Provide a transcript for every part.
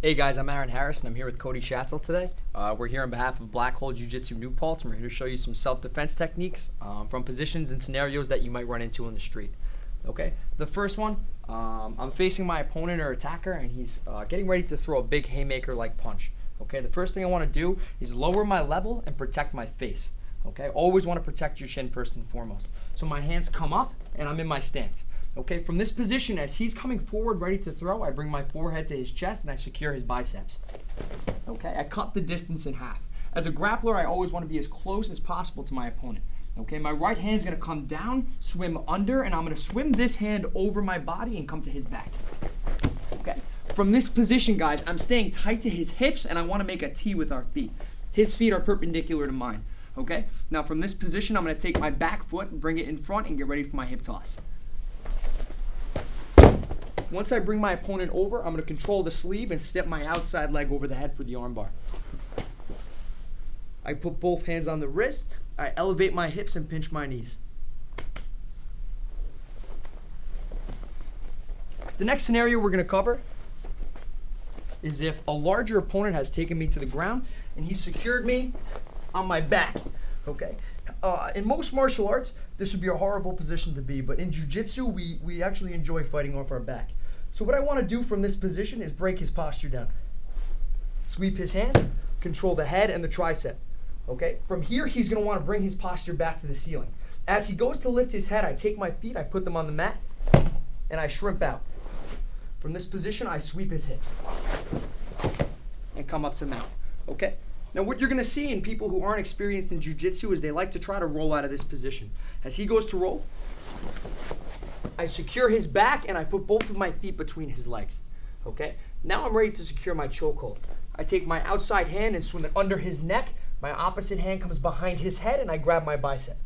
Hey guys, I'm Aaron Harris and I'm here with Cody Schatzel today. We're here on behalf of Black Hole Jiu-Jitsu New Paltz, and we're here to show you some self-defense techniques from positions and scenarios that you might run into on the street. Okay, the first one, I'm facing my opponent or attacker and he's getting ready to throw a big haymaker-like punch. Okay, the first thing I want to do is lower my level and protect my face. Okay, always want to protect your chin first and foremost. So my hands come up and I'm in my stance. Okay, from this position, as he's coming forward ready to throw, I bring my forehead to his chest and I secure his biceps. Okay, I cut the distance in half. As a grappler, I always want to be as close as possible to my opponent. Okay, my right hand's going to come down, swim under, and I'm going to swim this hand over my body and come to his back. Okay, from this position, guys, I'm staying tight to his hips and I want to make a T with our feet. His feet are perpendicular to mine. Okay, now from this position, I'm going to take my back foot and bring it in front and get ready for my hip toss. Once I bring my opponent over, I'm going to control the sleeve and step my outside leg over the head for the armbar. I put both hands on the wrist, I elevate my hips and pinch my knees. The next scenario we're going to cover is if a larger opponent has taken me to the ground and he secured me on my back. Okay. In most martial arts, this would be a horrible position to be, but in jiu-jitsu, we actually enjoy fighting off our back. So what I want to do from this position is break his posture down. Sweep his hands, control the head and the tricep. Okay? From here, he's going to want to bring his posture back to the ceiling. As he goes to lift his head, I take my feet, I put them on the mat, and I shrimp out. From this position, I sweep his hips and come up to mount. Okay? Now what you're going to see in people who aren't experienced in jiu-jitsu is they like to try to roll out of this position. As he goes to roll, I secure his back and I put both of my feet between his legs. Okay? Now I'm ready to secure my chokehold. I take my outside hand and swing it under his neck. My opposite hand comes behind his head and I grab my bicep.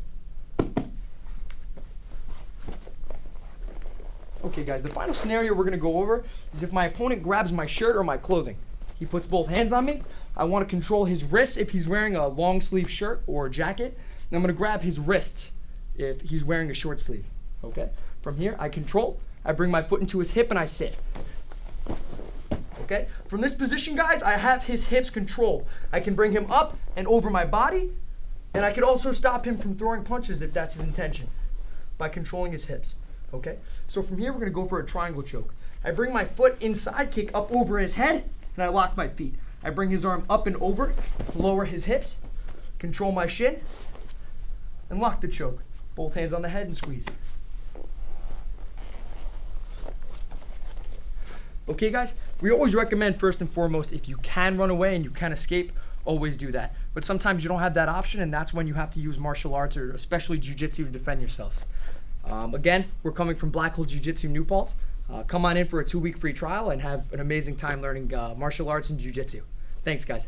Okay guys, the final scenario we're going to go over is if my opponent grabs my shirt or my clothing. He puts both hands on me. I want to control his wrists if he's wearing a long sleeve shirt or a jacket. And I'm going to grab his wrists if he's wearing a short sleeve. Okay? From here, I control. I bring my foot into his hip and I sit. Okay? From this position, guys, I have his hips controlled. I can bring him up and over my body. And I could also stop him from throwing punches if that's his intention by controlling his hips. Okay? So from here, we're going to go for a triangle choke. I bring my foot inside, kick up over his head, and I lock my feet. I bring his arm up and over, lower his hips, control my shin, and lock the choke. Both hands on the head and squeeze. Okay guys, we always recommend first and foremost, if you can run away and you can escape, always do that. But sometimes you don't have that option and that's when you have to use martial arts or especially jiu-jitsu to defend yourselves. Again, we're coming from Black Hole Jiu-Jitsu New Paltz. Come on in for a 2-week free trial and have an amazing time learning martial arts and jiu-jitsu. Thanks, guys.